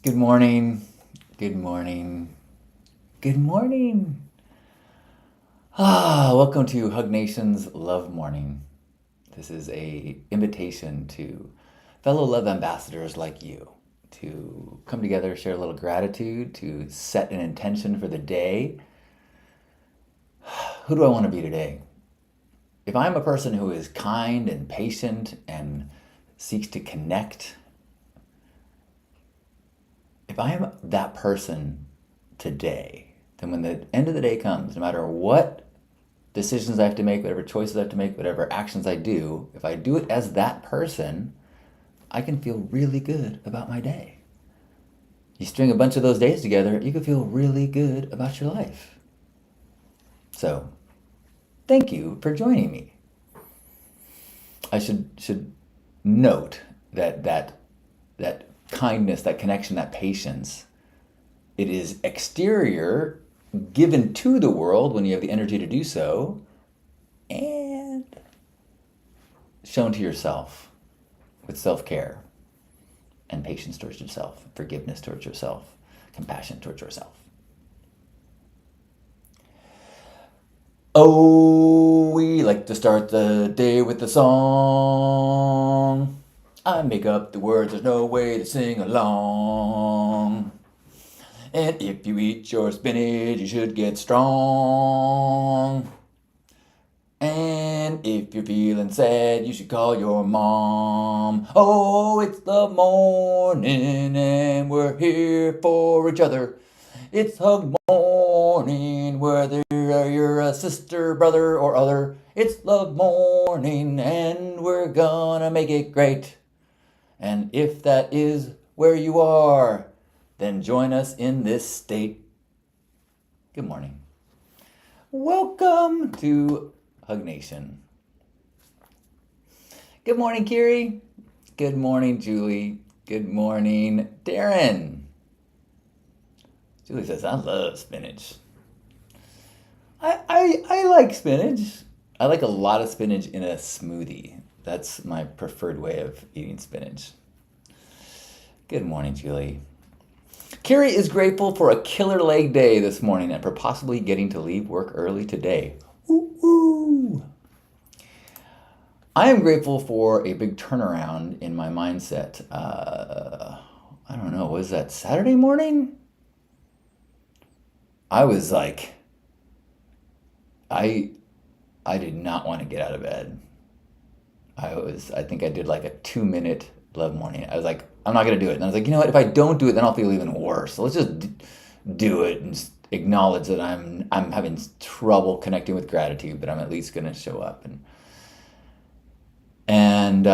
Good morning. Good morning. Good morning. Welcome to Hug Nation's Love Morning. This is a invitation to fellow love ambassadors like you to come together, share a little gratitude, to set an intention for the day. Who do I want to be today? If I'm a person who is kind and patient and seeks to connect, if I am that person today, then when the end of the day comes, no matter what decisions I have to make, whatever choices I have to make, whatever actions I do, if I do it as that person, I can feel really good about my day. You string a bunch of those days together, you can feel really good about your life. So, thank you for joining me. I should note that kindness, that connection, that patience, it is exterior, given to the world when you have the energy to do so, and shown to yourself with self-care and patience towards yourself, forgiveness towards yourself, compassion towards yourself. Oh, we like to start the day with a song. I make up the words, there's no way to sing along. And if you eat your spinach, you should get strong. And if you're feeling sad, you should call your mom. Oh, it's the morning and we're here for each other. It's Hug Morning, whether you're a sister, brother, or other. It's Love Morning and we're gonna make it great. And if that is where you are, then join us in this state. Good morning. Welcome to Hug Nation. Good morning, Kiri. Good morning, Julie. Good morning, Darren. Julie says, I love spinach. I like spinach. I like a lot of spinach in a smoothie. That's my preferred way of eating spinach. Good morning, Julie. Carrie is grateful for a killer leg day this morning and for possibly getting to leave work early today. Ooh, ooh. I am grateful for a big turnaround in my mindset. I don't know, was that Saturday morning? I was like, I did not want to get out of bed. I think I did like a 2 minute love morning. I was like, I'm not going to do it. And I was like, you know what? If I don't do it, then I'll feel even worse. So let's just do it and acknowledge that I'm having trouble connecting with gratitude, but I'm at least going to show up. And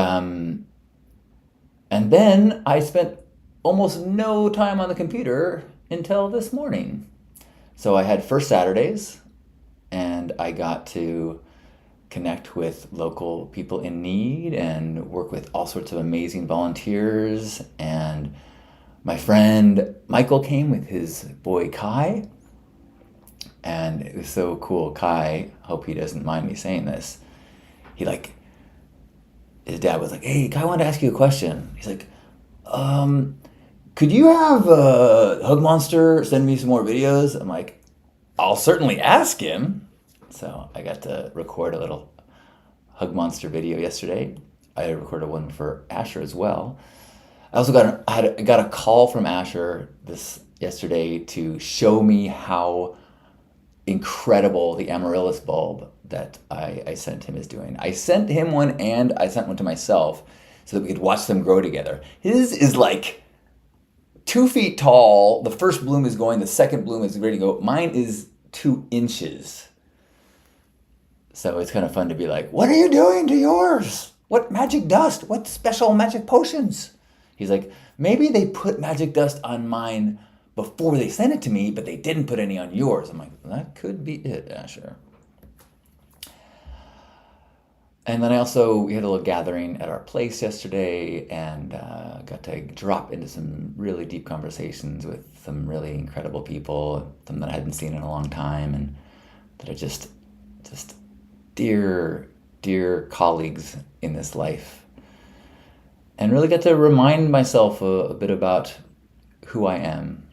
then I spent almost no time on the computer until this morning. So I had First Saturdays, and I got to connect with local people in need and work with all sorts of amazing volunteers. And my friend Michael came with his boy Kai, and it was so cool. Kai, hope he doesn't mind me saying this, he like, his dad was like, hey, Kai, I wanted to ask you a question. He's like, could you have Hug Monster send me some more videos? I'm like, I'll certainly ask him. So I got to record a little Hug Monster video yesterday. I recorded one for Asher as well. I also got a call from Asher yesterday to show me how incredible the amaryllis bulb that I sent him is doing. I sent him one and I sent one to myself so that we could watch them grow together. His is like 2 feet tall. The first bloom is going, the second bloom is ready to go. Mine is 2 inches. So it's kind of fun to be like, what are you doing to yours? What magic dust? What special magic potions? He's like, maybe they put magic dust on mine before they sent it to me, but they didn't put any on yours. I'm like, that could be it, Asher. And then we had a little gathering at our place yesterday and got to drop into some really deep conversations with some really incredible people, some that I hadn't seen in a long time, and that are just dear, dear colleagues in this life. And really got to remind myself a bit about who I am.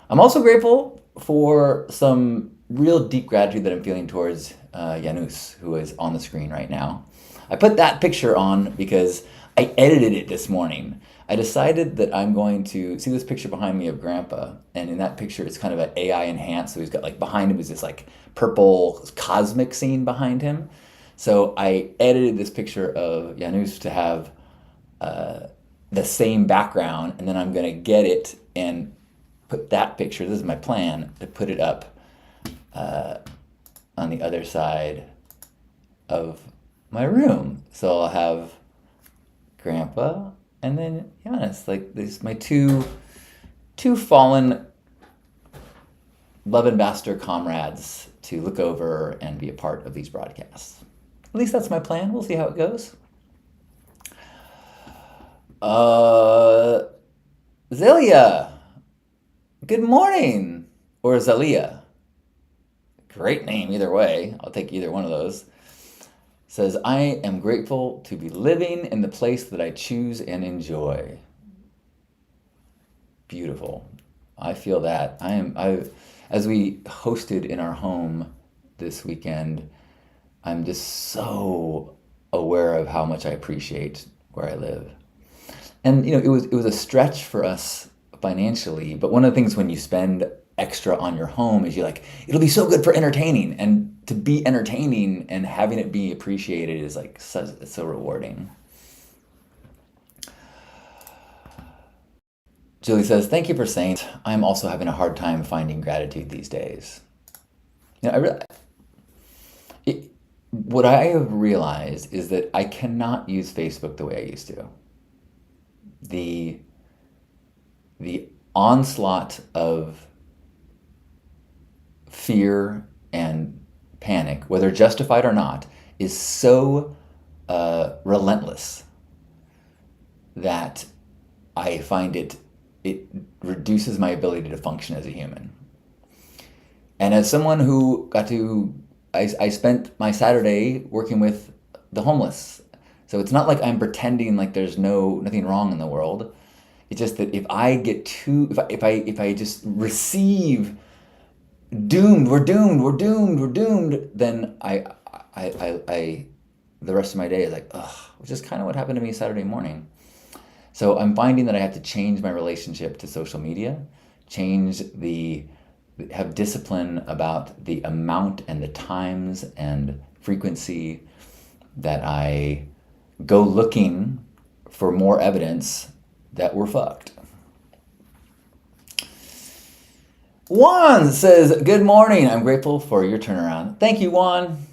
I'm also grateful for some real deep gratitude that I'm feeling towards Janus, who is on the screen right now. I put that picture on because I edited it this morning. I decided that I'm going to see this picture behind me of Grandpa, and in that picture it's kind of an AI enhanced, so he's got like behind him is this like purple cosmic scene behind him. So I edited this picture of Janus to have the same background, and then I'm gonna get it and put that picture, this is my plan, to put it up on the other side of my room. So I'll have Grandpa and then Janus, like these my two fallen love ambassador comrades to look over and be a part of these broadcasts. At least that's my plan. We'll see how it goes. Zelia, good morning. Or Zelia. Great name either way. I'll take either one of those. Says, I am grateful to be living in the place that I choose and enjoy. Beautiful. I feel that. As we hosted in our home this weekend, I'm just so aware of how much I appreciate where I live. And it was a stretch for us financially, but one of the things when you spend extra on your home is it'll be so good for entertaining, and to be entertaining and having it be appreciated is it's so rewarding. Julie says, thank you for saying I'm also having a hard time finding gratitude these days. What I have realized is that I cannot use Facebook the way I used to. The onslaught of fear and panic, whether justified or not, is so relentless that I find it reduces my ability to function as a human. And as someone who I spent my Saturday working with the homeless. So it's not like I'm pretending like there's nothing wrong in the world. It's just that if I get if I just receive we're doomed, then I the rest of my day is which is kind of what happened to me Saturday morning. So I'm finding that I have to change my relationship to social media, have discipline about the amount and the times and frequency that I go looking for more evidence that we're fucked. Juan says, good morning. I'm grateful for your turnaround. Thank you, Juan.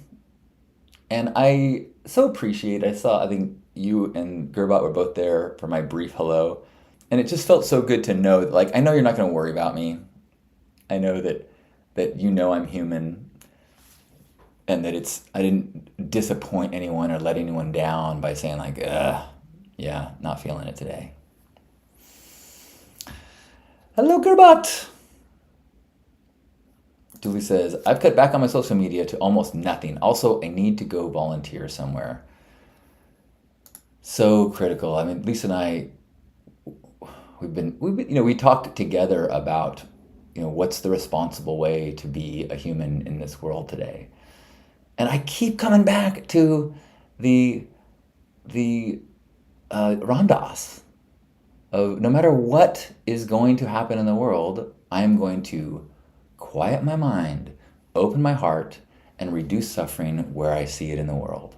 And I so appreciate, I think you and Gerbot were both there for my brief hello. And it just felt so good to know that, I know you're not going to worry about me. I know that I'm human, and that I didn't disappoint anyone or let anyone down by saying yeah, not feeling it today. Hello, Gerbot. Julie says, I've cut back on my social media to almost nothing. Also, I need to go volunteer somewhere. So critical. I mean, Lisa and I, we talked together about, what's the responsible way to be a human in this world today. And I keep coming back to the Ram Dass of no matter what is going to happen in the world, I'm going to quiet my mind, open my heart, and reduce suffering where I see it in the world.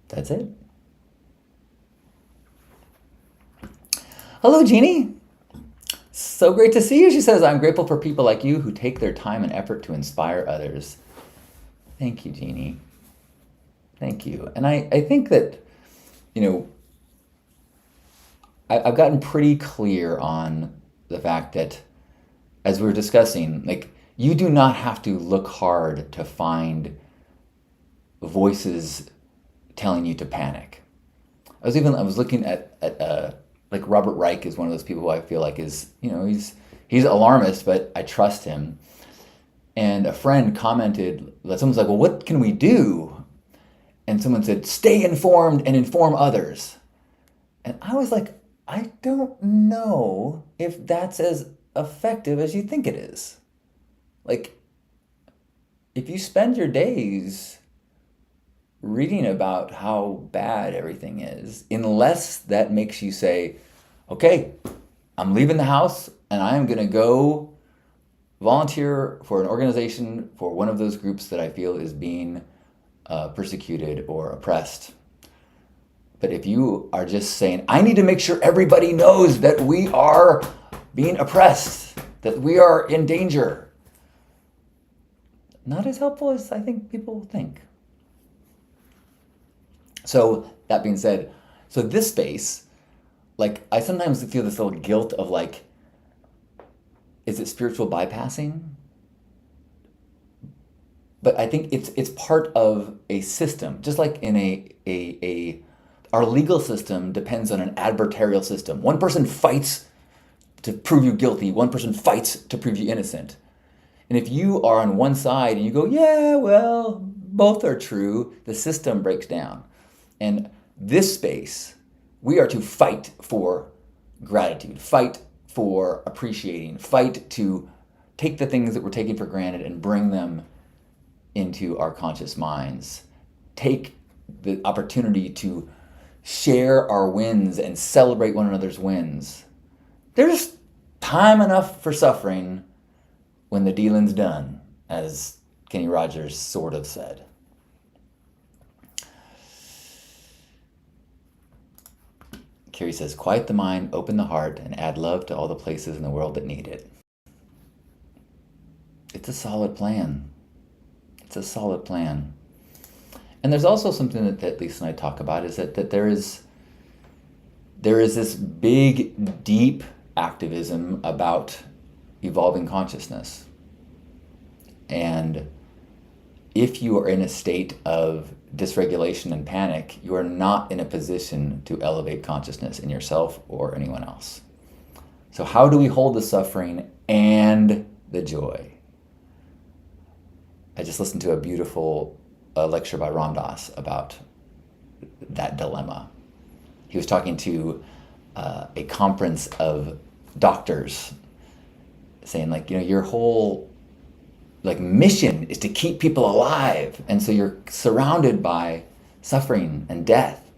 That's it. Hello, Jeannie. So great to see you. She says, I'm grateful for people like you who take their time and effort to inspire others. Thank you, Jeannie. Thank you. And I think that, I've gotten pretty clear on the fact that, as we were discussing, you do not have to look hard to find voices telling you to panic. I was looking at Robert Reich is one of those people who I feel like is, he's alarmist, but I trust him. And a friend commented, someone's like, well, what can we do? And someone said, stay informed and inform others. And I was like, I don't know if that's as effective as you think it is. Like, if you spend your days reading about how bad everything is, unless that makes you say, okay, I'm leaving the house and I am going to go volunteer for an organization for one of those groups that I feel is being persecuted or oppressed. But if you are just saying, I need to make sure everybody knows that we are being oppressed, that we are in danger, not as helpful as I think people think. So that being said, so this space, like I sometimes feel this little guilt of like, is it spiritual bypassing? But I think it's part of a system, just like in a our legal system depends on an adversarial system. One person fights to prove you guilty, one person fights to prove you innocent. And if you are on one side and you go, yeah, well, both are true, the system breaks down. And this space, we are to fight for gratitude, fight for appreciating, fight to take the things that we're taking for granted and bring them into our conscious minds. Take the opportunity to share our wins and celebrate one another's wins. There's time enough for suffering when the dealing's done, as Kenny Rogers sort of said. Carrie says, quiet the mind, open the heart, and add love to all the places in the world that need it. It's a solid plan. It's a solid plan. And there's also something that Lisa and I talk about, is that there is this big, deep activism about evolving consciousness. And if you are in a state of dysregulation and panic, you are not in a position to elevate consciousness in yourself or anyone else. So how do we hold the suffering and the joy? I just listened to a beautiful lecture by Ram Dass about that dilemma. He was talking to a conference of doctors, saying like, your whole mission is to keep people alive, and so you're surrounded by suffering and death.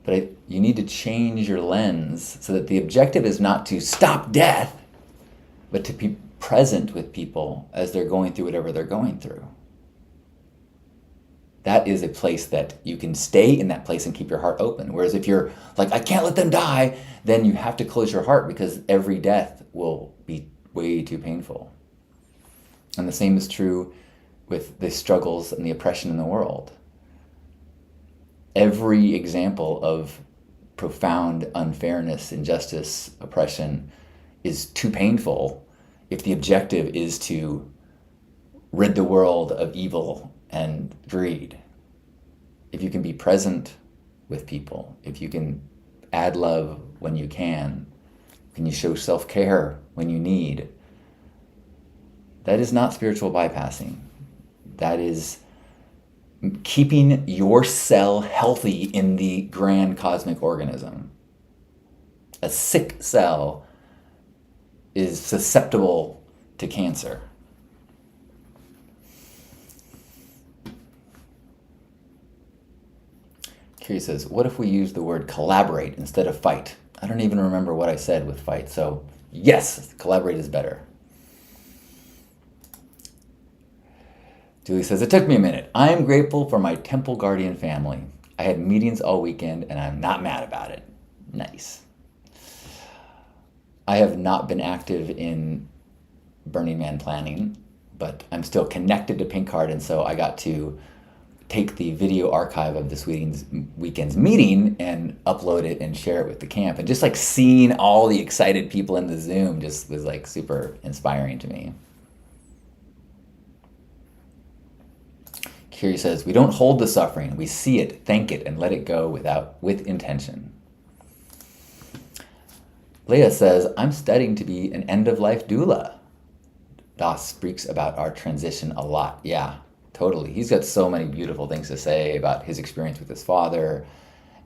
But you need to change your lens so that the objective is not to stop death, but to be present with people as they're going through whatever they're going through. That is a place that you can stay in that place and keep your heart open. Whereas if you're like, I can't let them die, then you have to close your heart, because every death will be way too painful. And the same is true with the struggles and the oppression in the world. Every example of profound unfairness, injustice, oppression is too painful if the objective is to rid the world of evil and greed. If you can be present with people, if you can add love when you can you show self-care when you need, that is not spiritual bypassing. That is keeping your cell healthy in the grand cosmic organism. A sick cell is susceptible to cancer. Curie says, what if we use the word collaborate instead of fight? I don't even remember what I said with fight, so yes, collaborate is better. Julie says, it took me a minute. I am grateful for my Temple Guardian family. I had meetings all weekend and I'm not mad about it. Nice. I have not been active in Burning Man planning, but I'm still connected to Pink Heart, and so I got to take the video archive of this weekend's meeting and upload it and share it with the camp. And just like seeing all the excited people in the Zoom just was like super inspiring to me. Curie says, we don't hold the suffering, we see it, thank it, and let it go with intention. Leah says, I'm studying to be an end-of-life doula. Dass speaks about our transition a lot. Yeah, totally. He's got so many beautiful things to say about his experience with his father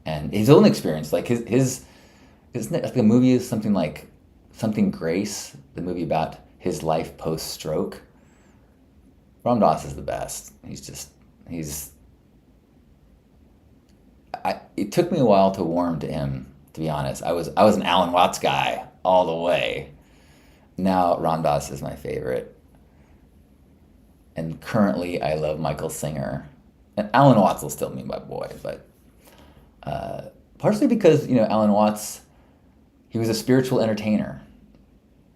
and his own experience. Like his isn't it like a movie is something like Something Grace, the movie about his life post-stroke? Ram Dass is the best. He's. It took me a while to warm to him, to be honest. I was an Alan Watts guy all the way. Now Ram Dass is my favorite, and currently I love Michael Singer, and Alan Watts will still be my boy, but partially because Alan Watts, he was a spiritual entertainer,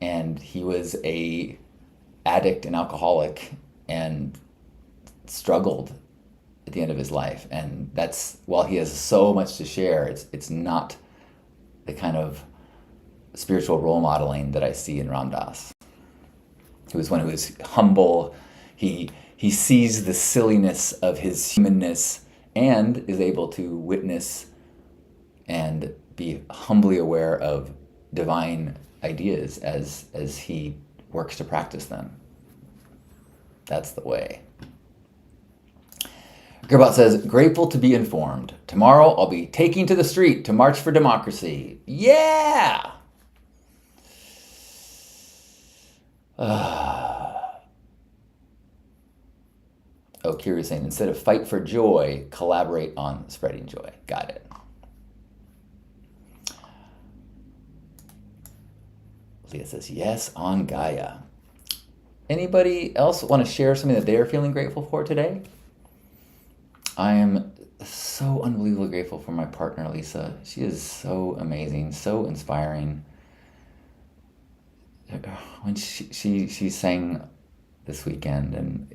and he was a addict and alcoholic, and struggled at the end of his life. And that's, while he has so much to share, it's not the kind of spiritual role modeling that I see in Ram Dass. He was one who was humble. He sees the silliness of his humanness and is able to witness and be humbly aware of divine ideas as he works to practice them. That's the way. Gerbot says, grateful to be informed. Tomorrow I'll be taking to the street to march for democracy. Yeah! Kira's saying, instead of fight for joy, collaborate on spreading joy. Got it. Leah says, yes, on Gaia. Anybody else want to share something that they're feeling grateful for today? I am so unbelievably grateful for my partner, Lisa. She is so amazing, so inspiring. When she sang this weekend, and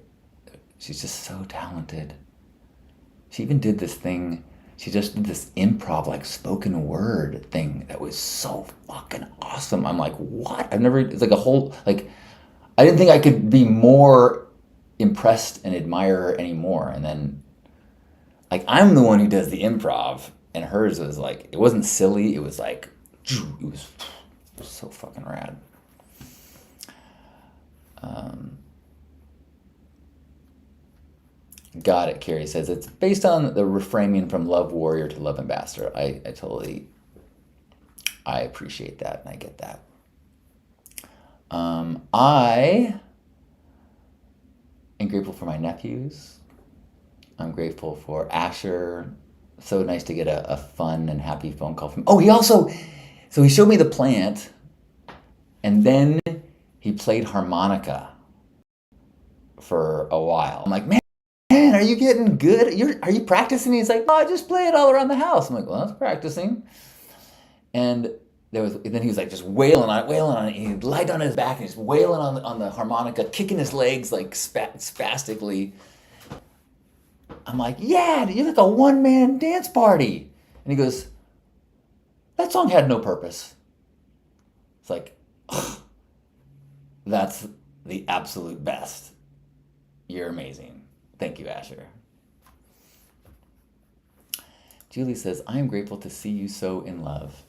she's just so talented. She even did this thing. She just did this improv, like spoken word thing that was so fucking awesome. I'm like, what? It's like a whole, like, I didn't think I could be more impressed and admire her anymore. And then, like, I'm the one who does the improv, and hers was like, it wasn't silly. It was like, it was so fucking rad. Got it, Carrie says. It's based on the reframing from love warrior to love ambassador. I appreciate that, and I get that. I am grateful for my nephews. I'm grateful for Asher. So nice to get a fun and happy phone call from... So he showed me the plant, and then he played harmonica for a while. I'm like, man, are you getting good? Are you practicing? He's like, no, I just play it all around the house. I'm like, well, that's practicing. And then he was like just wailing on it. He'd lie down on his back and he's wailing on the harmonica, kicking his legs like spastically. I'm like, yeah, you're like a one-man dance party. And he goes, that song had no purpose. It's like, ugh, that's the absolute best. You're amazing. Thank you, Asher. Julie says, I am grateful to see you so in love.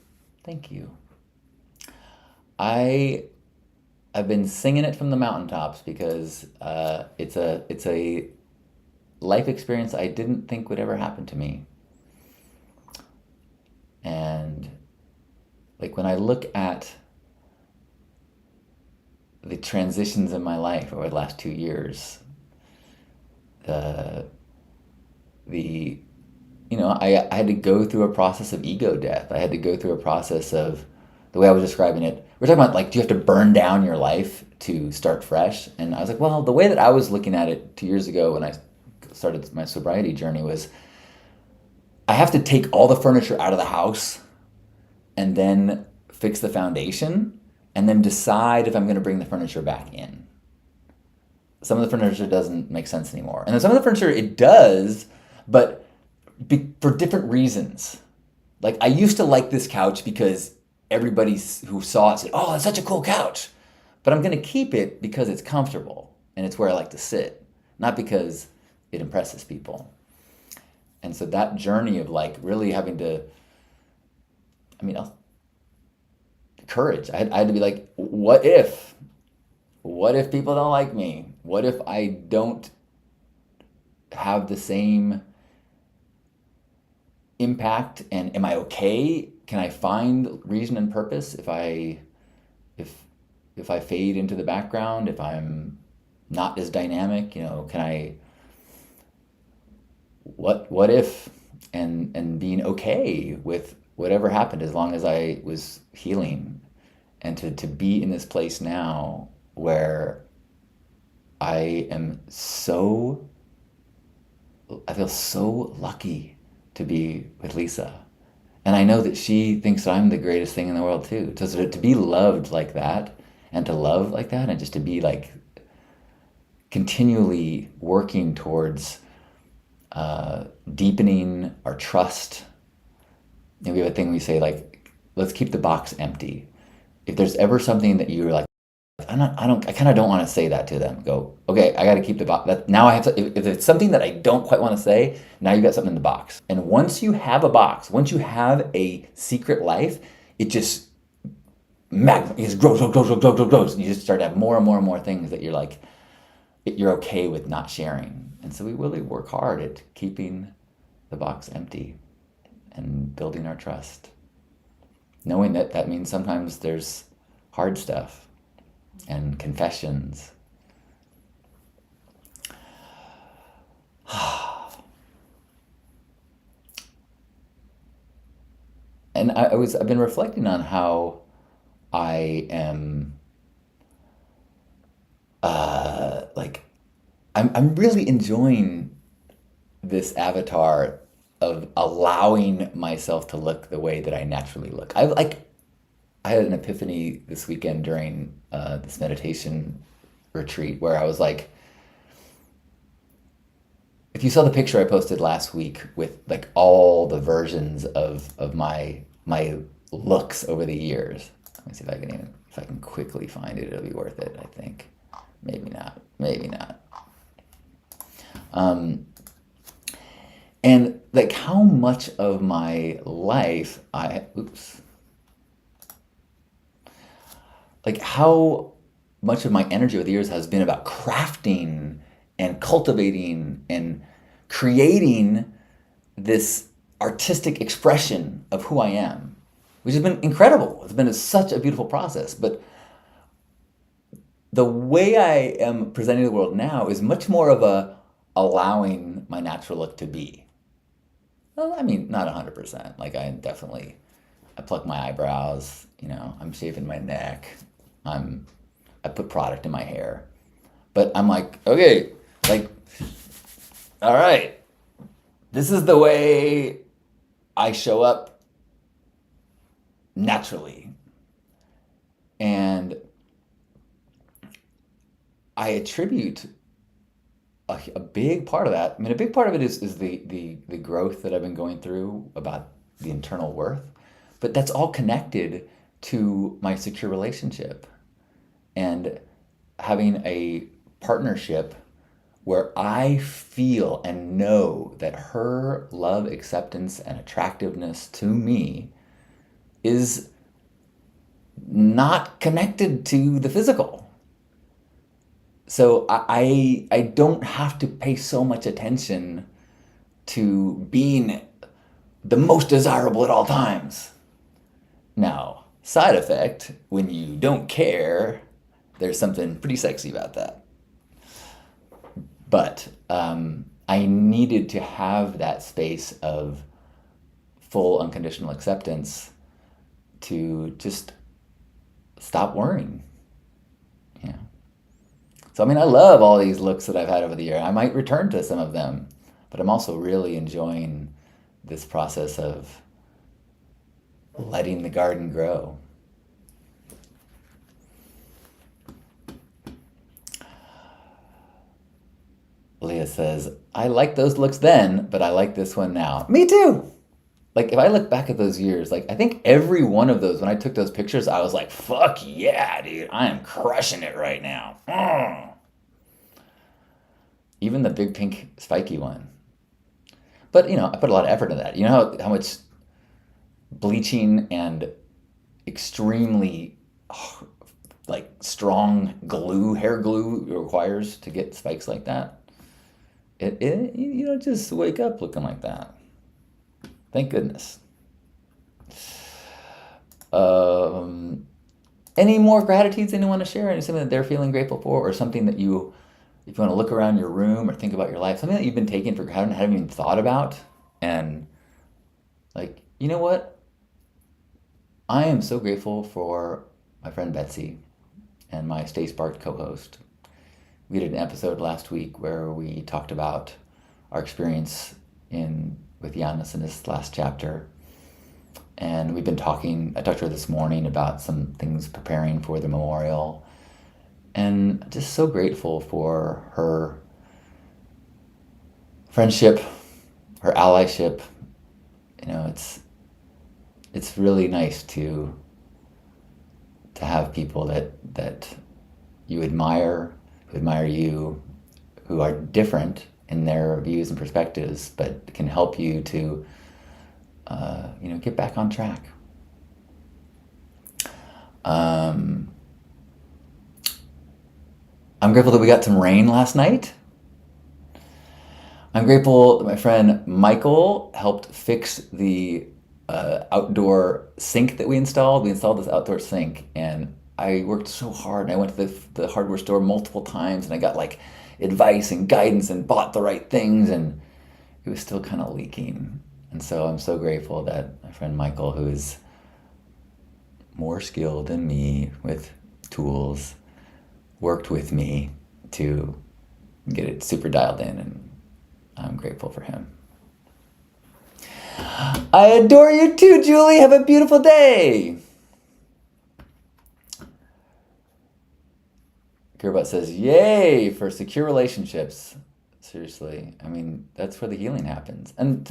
Thank you. I've been singing it from the mountaintops because it's a life experience I didn't think would ever happen to me. And like when I look at the transitions in my life over the last 2 years, I had to go through a process of ego death. I had to go through a process of, the way I was describing it, we're talking about like, do you have to burn down your life to start fresh? And I was like, well, the way that I was looking at it 2 years ago when I started my sobriety journey was, I have to take all the furniture out of the house and then fix the foundation and then decide if I'm going to bring the furniture back in. Some of the furniture doesn't make sense anymore. And then some of the furniture, it does, but for different reasons. Like, I used to like this couch because everybody who saw it said, oh, it's such a cool couch. But I'm going to keep it because it's comfortable and it's where I like to sit, not because it impresses people. And so that journey of like really having to, courage. I had to be like, what if people don't like me? What if I don't have the same impact? And am I okay can I find reason and purpose if if I fade into the background, if I'm not as dynamic, can I what if, and being okay with whatever happened as long as I was healing, and to be in this place now where I feel so lucky to be with Lisa. And I know that she thinks I'm the greatest thing in the world too. To be loved like that, and to love like that, and just to be like continually working towards deepening our trust. And we have a thing we say, like, let's keep the box empty. If there's ever something that you're like, I kind of don't want to say that to them. Go, okay, I got to keep the box. Now I have to, if it's something that I don't quite want to say, now you got something in the box. And once you have a box, once you have a secret life, it just grows. And you just start to have more and more and more things that you're like, you're okay with not sharing. And so we really work hard at keeping the box empty and building our trust. Knowing that means sometimes there's hard stuff and confessions. And I've been reflecting on how I am like I'm really enjoying this avatar of allowing myself to look the way that I naturally look. I had an epiphany this weekend during this meditation retreat where I was like, if you saw the picture I posted last week with like all the versions of my looks over the years. Let me see if I can quickly find it. It'll be worth it, I think. Maybe not. Maybe not. And like how much of my life like how much of my energy over the years has been about crafting and cultivating and creating this artistic expression of who I am, which has been incredible. It's been such a beautiful process. But the way I am presenting the world now is much more of a allowing my natural look to be. Well, I mean, not 100%. Like I pluck my eyebrows, I'm shaving my neck, I put product in my hair. But I'm like, okay, like, all right, this is the way I show up naturally. And I attribute a big part of that. I mean, a big part of it is the growth that I've been going through about the internal worth. But that's all connected to my secure relationship and having a partnership where I feel and know that her love, acceptance, and attractiveness to me is not connected to the physical. So I don't have to pay so much attention to being the most desirable at all times. Now, side effect, when you don't care, there's something pretty sexy about that. But I needed to have that space of full unconditional acceptance to just stop worrying. Yeah. So, I mean, I love all these looks that I've had over the year. I might return to some of them, but I'm also really enjoying this process of letting the garden grow. Leah says, I liked those looks then, but I like this one now. Me too. Like, if I look back at those years, like, I think every one of those, when I took those pictures, I was like, fuck yeah, dude, I am crushing it right now. Even the big pink spiky one. But, I put a lot of effort into that. You know how much bleaching and extremely, like, strong glue, hair glue requires to get spikes like that? You don't just wake up looking like that. Thank goodness. Any more gratitudes anyone want to share? Something that they're feeling grateful for, or something that you, if you want to look around your room or think about your life, something that you've been taking for granted, haven't even thought about, and like, you know what? I am so grateful for my friend Betsy and my Stay Sparked co-host. We did an episode last week where we talked about our experience in with Giannis in this last chapter. And we've been talking, I talked to her this morning about some things preparing for the memorial. And just so grateful for her friendship, her allyship. You know, it's really nice to have people that you admire, who admire you, who are different in their views and perspectives, but can help you to get back on track. I'm grateful that we got some rain last night. I'm grateful that my friend Michael helped fix the outdoor sink that we installed. We installed this outdoor sink, and I worked so hard. And I went to the hardware store multiple times, and I got like advice and guidance and bought the right things, and it was still kind of leaking. And so I'm so grateful that my friend Michael, who is more skilled than me with tools, worked with me to get it super dialed in, and I'm grateful for him. I adore you too, Julie. Have a beautiful day. Kirbot says, yay for secure relationships. Seriously, I mean, that's where the healing happens. And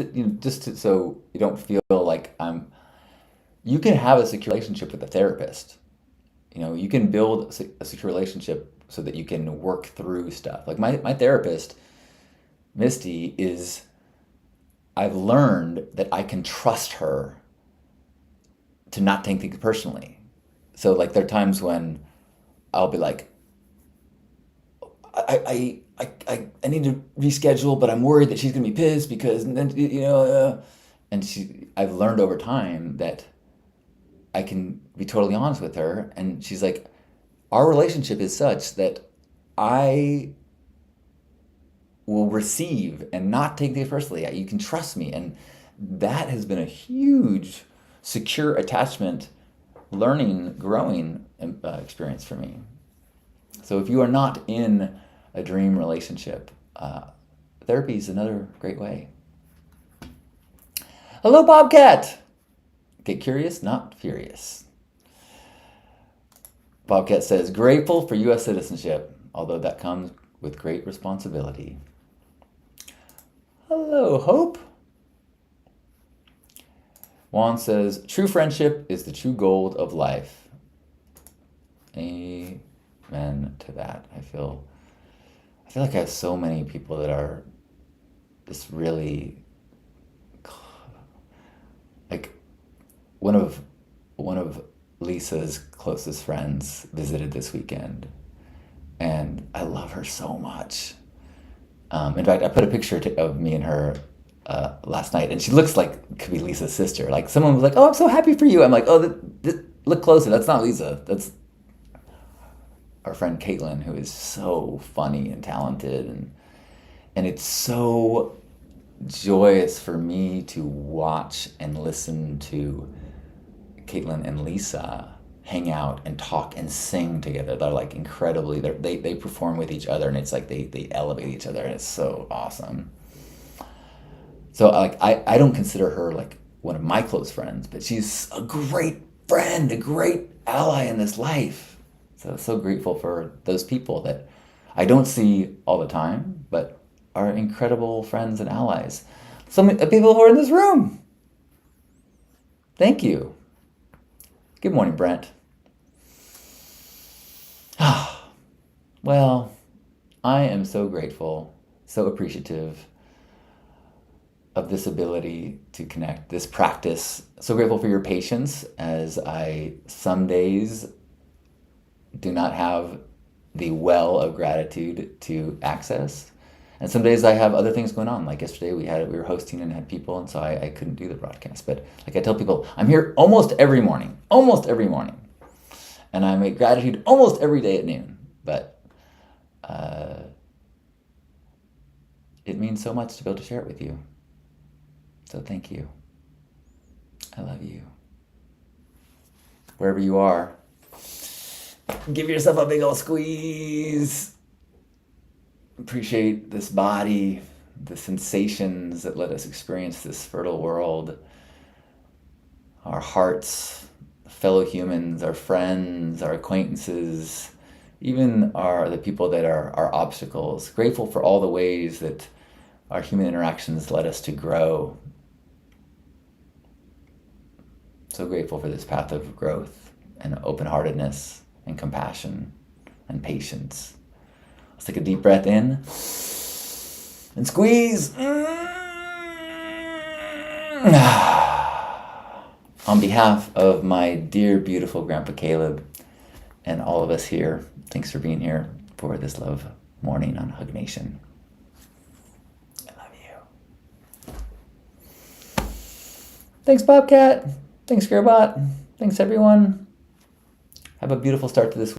so you don't feel like you can have a secure relationship with a therapist. You know, you can build a secure relationship so that you can work through stuff. Like my therapist, Misty, I've learned that I can trust her to not take things personally. So like there are times when I'll be like, I need to reschedule, but I'm worried that she's gonna be pissed because I've learned over time that I can be totally honest with her, and she's like, our relationship is such that I will receive and not take things personally. You can trust me, and that has been a huge secure attachment, learning, growing experience for me. So if you are not in a dream relationship, therapy is another great way. Hello, Bobcat. Get curious, not furious. Bobcat says, grateful for U.S. citizenship, although that comes with great responsibility. Hello, Hope. Juan says, true friendship is the true gold of life. Amen to that. I feel like I have so many people that are just really like one of Lisa's closest friends visited this weekend, and I love her so much. In fact, I put a picture of me and her last night, and she looks like could be Lisa's sister. Like someone was like, "Oh, I'm so happy for you." I'm like, "Oh, look closer. That's not Lisa. That's our friend Caitlin, who is so funny and talented, and it's so joyous for me to watch and listen to Caitlin and Lisa hang out and talk and sing together. They're like incredibly, they perform with each other, and it's like they elevate each other, and it's so awesome. So like I don't consider her like one of my close friends, but she's a great friend, a great ally in this life. So grateful for those people that I don't see all the time, but are incredible friends and allies. Some people who are in this room. Thank you. Good morning, Brent. Well, I am so grateful, so appreciative of this ability to connect, this practice. So grateful for your patience as I some days do not have the well of gratitude to access. And some days I have other things going on. Like yesterday we were hosting and had people, and so I couldn't do the broadcast. But like I tell people, I'm here almost every morning. And I make gratitude almost every day at noon. But it means so much to be able to share it with you. So thank you. I love you. Wherever you are, give yourself a big old squeeze. Appreciate this body, the sensations that let us experience this fertile world, our hearts, fellow humans, our friends, our acquaintances, even the people that are our obstacles. Grateful for all the ways that our human interactions led us to grow. So grateful for this path of growth and open-heartedness and compassion and patience. Let's take a deep breath in and squeeze. On behalf of my dear, beautiful Grandpa Caleb and all of us here, thanks for being here for this love morning on Hug Nation. I love you. Thanks, Bobcat. Thanks, Gearbot. Thanks, everyone. Have a beautiful start to this week.